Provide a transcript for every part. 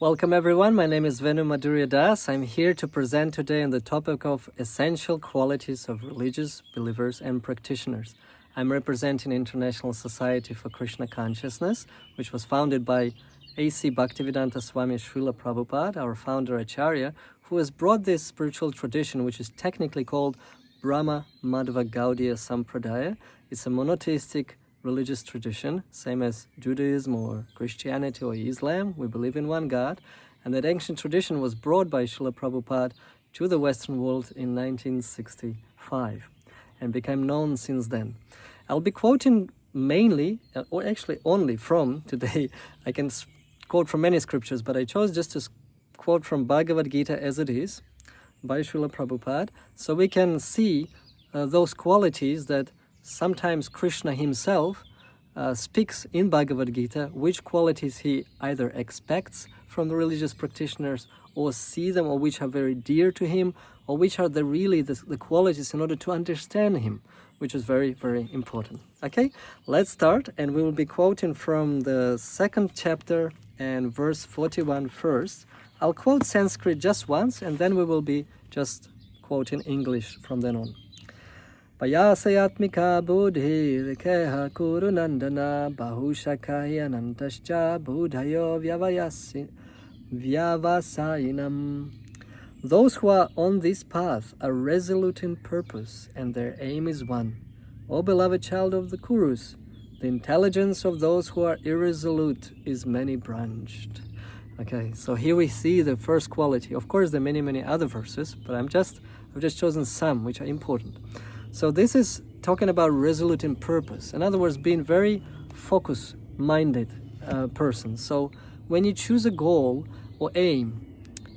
Welcome everyone, my name is Venu-madhurya. I'm here to present today on the topic of essential qualities of religious believers and practitioners. I'm representing International Society for Krishna Consciousness, which was founded by A.C. Bhaktivedanta Swami Srila Prabhupada, our founder Acharya, who has brought this spiritual tradition, which is technically called Venu-madhurya Gaudiya Sampradaya. It's a monotheistic religious tradition, same as Judaism or Christianity or Islam. We believe in one God. And that ancient tradition was brought by Srila Prabhupada to the Western world in 1965 and became known since then. I'll be quoting mainly, or actually only from today. I can quote from many scriptures, but I chose just to quote from Bhagavad Gita as it is by Srila Prabhupada, so we can see those qualities that sometimes Krishna himself speaks in Bhagavad Gita, which qualities he either expects from the religious practitioners or see them, or which are very dear to him, or which are the qualities in order to understand him, which is very, very important. Okay, let's start, and we will be quoting from the second chapter and verse 41 first. I'll quote Sanskrit just once, and then we will be just quoting English from then on. Payasayatmika buddhi rikeha kuru nandana bahushakahi anantascha buddhayo vyavasainam. Those who are on this path are resolute in purpose, and their aim is one. O beloved child of the Kurus, the intelligence of those who are irresolute is many-branched. Okay, so here we see the first quality. Of course, there are many, many other verses, but I've just chosen some which are important. So this is talking about resolute in purpose. In other words, being very focus-minded person. So when you choose a goal or aim,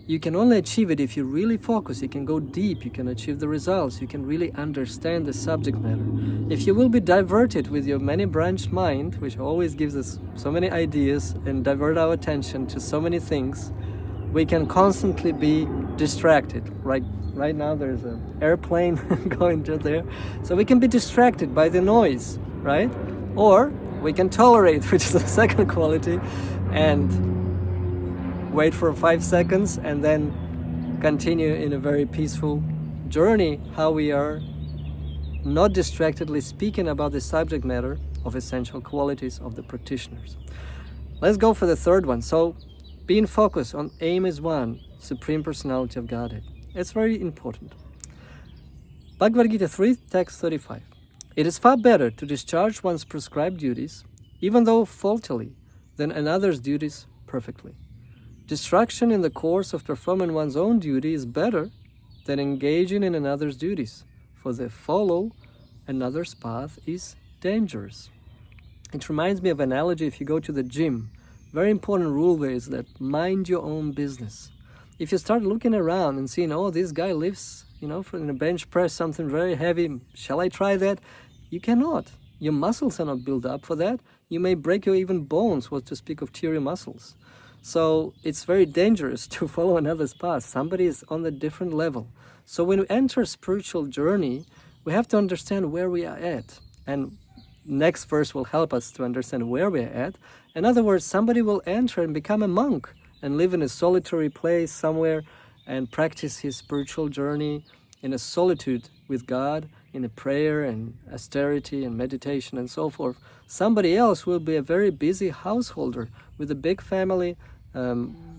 you can only achieve it if you really focus. You can go deep, you can achieve the results, you can really understand the subject matter. If you will be diverted with your many-branched mind, which always gives us so many ideas and divert our attention to so many things, we can constantly be distracted. Right now there's an airplane going just there. So we can be distracted by the noise, right? Or we can tolerate, which is the second quality, and wait for 5 seconds and then continue in a very peaceful journey, how we are not distractedly speaking about the subject matter of essential qualities of the practitioners. Let's go for the third one. So being focused on aim is one, Supreme Personality of Godhead. It's very important. Bhagavad Gita 3, text 35. It is far better to discharge one's prescribed duties, even though faultily, than another's duties perfectly. Distraction in the course of performing one's own duty is better than engaging in another's duties, for the follow another's path is dangerous. It reminds me of an analogy if you go to the gym. Very important rule there is that mind your own business. If you start looking around and seeing, oh, this guy lifts, in a bench press, something very heavy, shall I try that? You cannot. Your muscles are not built up for that. You may break your even bones, what to speak of tear your muscles. So it's very dangerous to follow another's path. Somebody is on a different level. So when we enter a spiritual journey, we have to understand where we are at. And next verse will help us to understand where we are at. In other words, somebody will enter and become a monk and live in a solitary place somewhere and practice his spiritual journey in a solitude with God, in a prayer and austerity and meditation and so forth. Somebody else will be a very busy householder with a big family,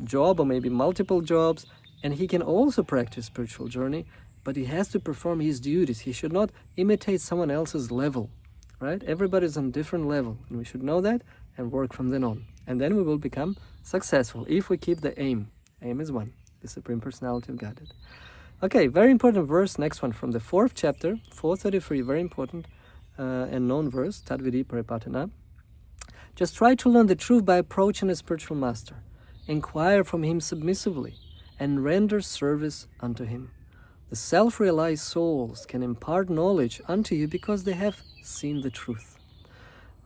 job or maybe multiple jobs, and he can also practice spiritual journey, but he has to perform his duties. He should not imitate someone else's level, right? Everybody's on different level, and we should know that and work from then on. And then we will become successful if we keep the aim. Aim is one, the Supreme Personality of Godhead. Okay, very important verse, next one from the 4th chapter, 433, very important and known verse, Tadvidi Paripatana. Just try to learn the truth by approaching a spiritual master. Inquire from him submissively and render service unto him. The self-realized souls can impart knowledge unto you because they have seen the truth.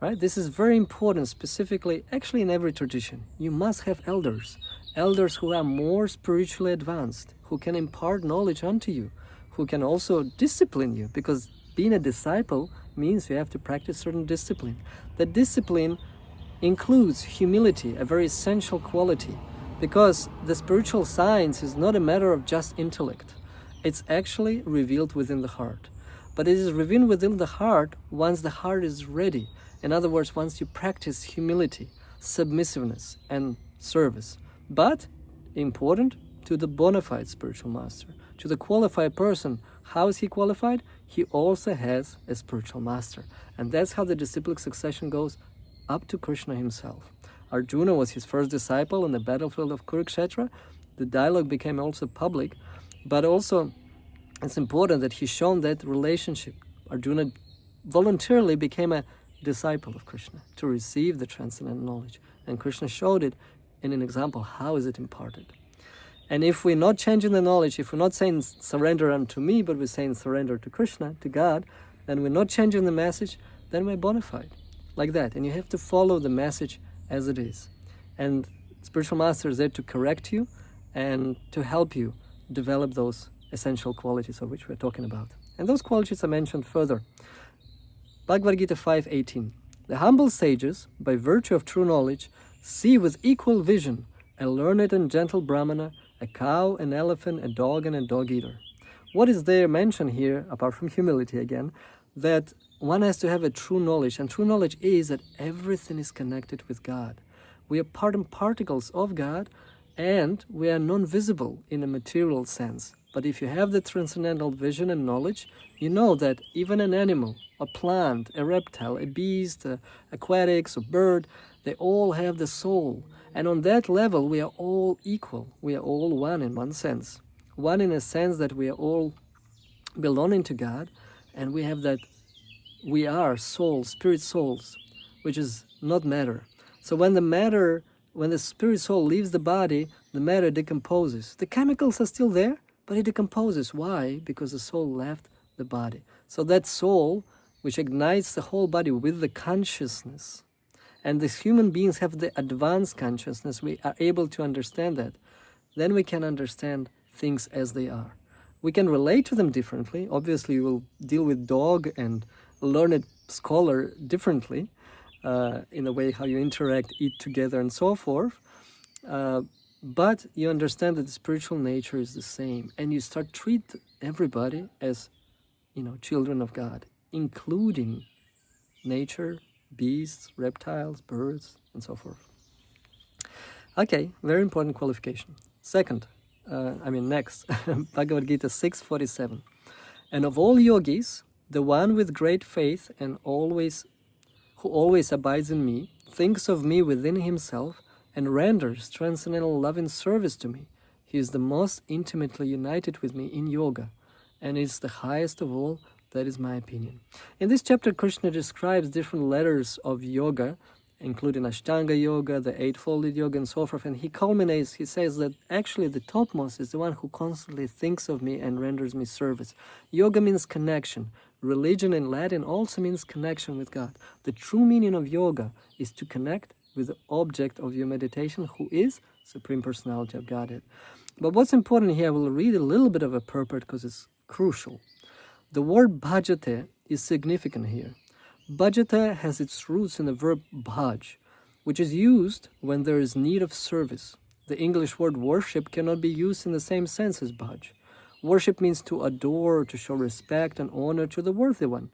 Right? This is very important, specifically, actually in every tradition. You must have elders who are more spiritually advanced, who can impart knowledge unto you, who can also discipline you, because being a disciple means you have to practice certain discipline. That discipline includes humility, a very essential quality. Because the spiritual science is not a matter of just intellect. It's actually revealed within the heart. But it is revealed within the heart once the heart is ready. In other words, once you practice humility, submissiveness, and service. But, important, to the bona fide spiritual master, to the qualified person. How is he qualified? He also has a spiritual master. And that's how the disciplic succession goes up to Krishna himself. Arjuna was his first disciple on the battlefield of Kurukshetra. The dialogue became also public, but also it's important that he shown that relationship. Arjuna voluntarily became a disciple of Krishna to receive the transcendental knowledge. And Krishna showed it in an example, how is it imparted. And if we're not changing the knowledge, if we're not saying surrender unto me, but we're saying surrender to Krishna, to God, then we're not changing the message, then we're bona fide. Like that. And you have to follow the message as it is. And spiritual master is there to correct you and to help you develop those essential qualities of which we're talking about. And those qualities are mentioned further. Bhagavad Gita 5:18. The humble sages, by virtue of true knowledge, see with equal vision a learned and gentle brahmana, a cow, an elephant, a dog, and a dog-eater. What is there mentioned here, apart from humility again, that one has to have a true knowledge, and true knowledge is that everything is connected with God. We are part and particles of God, and we are non-visible in a material sense. But if you have the transcendental vision and knowledge, you know that even an animal, a plant, a reptile, a beast, aquatics, a bird, they all have the soul. And on that level, we are all equal. We are all one in one sense. One in a sense that we are all belonging to God, and we have that we are souls, spirit souls, which is not matter. So when the spirit soul leaves the body, the matter decomposes. The chemicals are still there, but it decomposes. Why? Because the soul left the body. So that soul, which ignites the whole body with the consciousness, and these human beings have the advanced consciousness, we are able to understand that. Then we can understand things as they are. We can relate to them differently. Obviously, we will deal with dog and learned scholar differently in the way how you interact, eat together, and so forth. But you understand that the spiritual nature is the same, and you start treat everybody as, children of God, including nature, beasts, reptiles, birds, and so forth. Okay, very important qualification. Next, Bhagavad Gita 6:47. And of all yogis, the one with great faith and who always abides in me, thinks of me within himself, and renders transcendental loving service to me. He is the most intimately united with me in yoga, and is the highest of all. That is my opinion. In this chapter, Krishna describes different letters of yoga, including Ashtanga Yoga, the Eightfolded Yoga, and so forth. And he says that actually the topmost is the one who constantly thinks of me and renders me service. Yoga means connection. Religion in Latin also means connection with God. The true meaning of yoga is to connect with the object of your meditation, who is Supreme Personality of Godhead. But what's important here, I will read a little bit of a purport because it's crucial. The word bhajate is significant here. Bhajate has its roots in the verb bhaj, which is used when there is need of service. The English word worship cannot be used in the same sense as bhaj. Worship means to adore, to show respect and honor to the worthy one.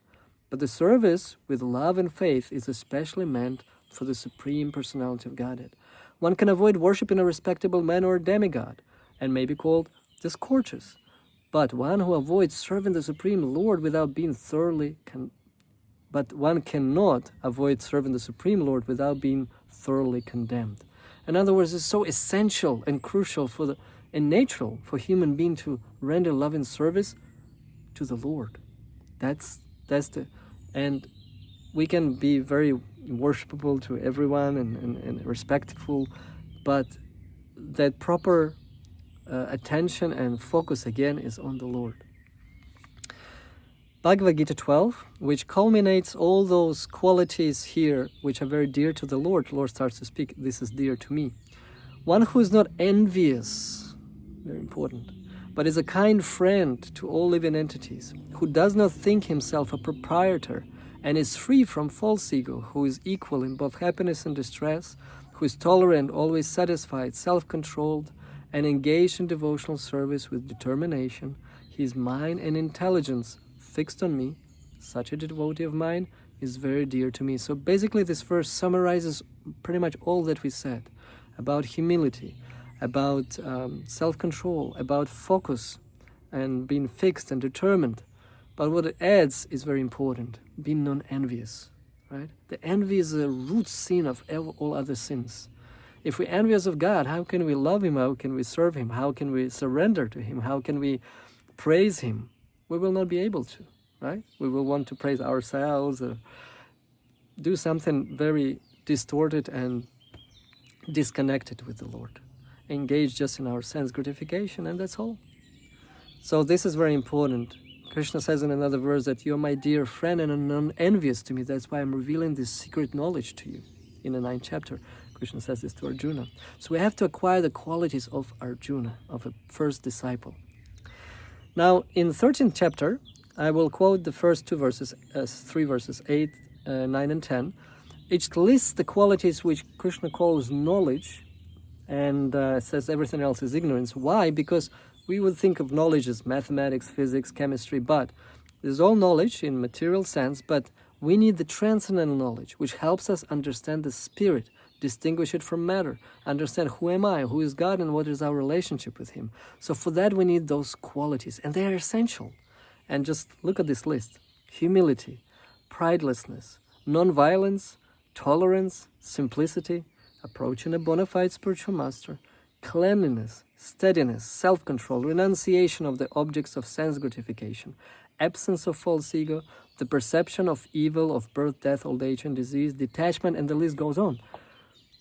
But the service with love and faith is especially meant for the Supreme Personality of Godhead. One can avoid worshiping a respectable man or a demigod, and may be called discourteous. But one who avoids serving the Supreme Lord without being But one cannot avoid serving the Supreme Lord without being thoroughly condemned. In other words, it's so essential and crucial and natural for human being to render loving service to the Lord. And we can be very worshipful to everyone and respectful, but that proper attention and focus again is on the Lord. Bhagavad Gita 12, which culminates all those qualities here which are very dear to the Lord. The Lord starts to speak, this is dear to me. One who is not envious, very important, but is a kind friend to all living entities, who does not think himself a proprietor and is free from false ego, who is equal in both happiness and distress, who is tolerant, always satisfied, self-controlled, and engaged in devotional service with determination, his mind and intelligence fixed on me, such a devotee of mine is very dear to me. So basically this verse summarizes pretty much all that we said about humility, about self-control, about focus and being fixed and determined. But what it adds is very important, being non-envious, right? The envy is a root sin of all other sins. If we're envious of God, how can we love Him? How can we serve Him? How can we surrender to Him? How can we praise Him? We will not be able to, right? We will want to praise ourselves or do something very distorted and disconnected with the Lord. Engage just in our sense gratification, and that's all. So this is very important. Krishna says in another verse that you're my dear friend and are non-envious to me. That's why I'm revealing this secret knowledge to you. In the 9th chapter, Krishna says this to Arjuna. So we have to acquire the qualities of Arjuna, of a first disciple. Now, in the 13th chapter, I will quote the first two verses, 3 verses, 8, 9, and 10. It lists the qualities which Krishna calls knowledge, and says everything else is ignorance. Why? Because we would think of knowledge as mathematics, physics, chemistry, but there's all knowledge in material sense, but we need the transcendental knowledge, which helps us understand the spirit, distinguish it from matter, understand who am I, who is God, and what is our relationship with Him. So for that we need those qualities, and they are essential. And just look at this list. Humility, pridelessness, non-violence, tolerance, simplicity, approaching a bona fide spiritual master, cleanliness, steadiness, self-control, renunciation of the objects of sense gratification, absence of false ego, the perception of evil, of birth, death, old age, and disease, detachment, and the list goes on.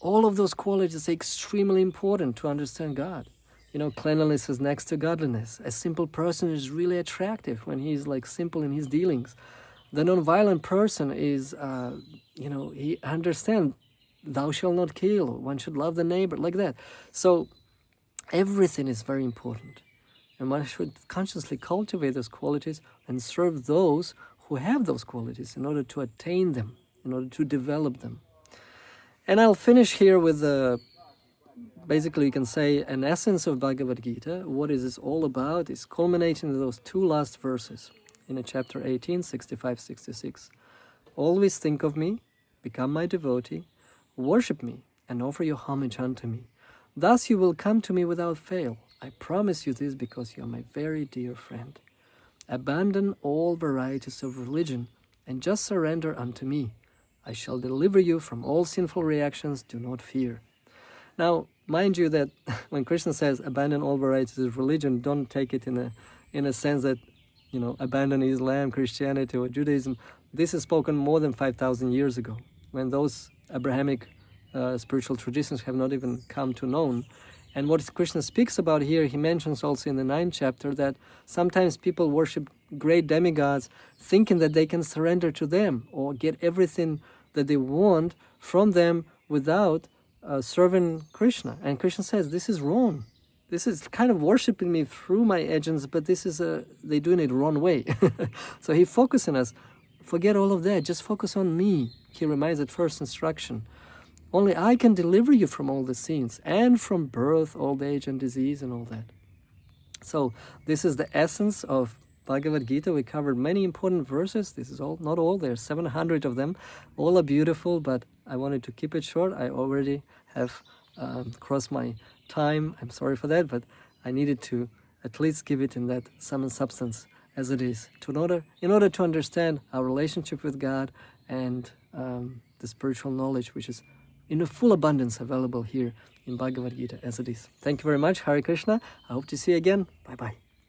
All of those qualities are extremely important to understand God. You know, cleanliness is next to godliness. A simple person is really attractive when he's like simple in his dealings. The non-violent person is, he understands, thou shalt not kill, one should love the neighbor, like that. So everything is very important. And one should consciously cultivate those qualities and serve those who have those qualities in order to attain them, in order to develop them. And I'll finish here with basically you can say an essence of Bhagavad Gita. What is this all about? It's culminating in those two last verses in chapter 18, 65-66. Always think of me, become my devotee, worship me, and offer your homage unto me. Thus you will come to me without fail. I promise you this because you are my very dear friend. Abandon all varieties of religion and just surrender unto me. I shall deliver you from all sinful reactions. Do not fear. Now, mind you that when Krishna says abandon all varieties of religion, don't take it in a sense that, abandon Islam, Christianity, or Judaism. This is spoken more than 5,000 years ago, when those Abrahamic spiritual traditions have not even come to known. And what Krishna speaks about here, he mentions also in the 9th chapter that sometimes people worship great demigods thinking that they can surrender to them or get everything that they want from them without serving Krishna. And Krishna says, this is wrong. This is kind of worshiping me through my agents, but this is they're doing it wrong way. So he focuses on us. Forget all of that. Just focus on me. He reminds that first instruction. Only I can deliver you from all the sins and from birth, old age, and disease, and all that. So this is the essence of Bhagavad Gita. We covered many important verses. This is all, not all. There are 700 of them. All are beautiful, but I wanted to keep it short. I already have crossed my time. I'm sorry for that, but I needed to at least give it in that sum and substance as it is, in order to understand our relationship with God and the spiritual knowledge, which is in a full abundance available here in Bhagavad Gita as it is. Thank you very much. Hare Krishna. I hope to see you again. Bye-bye.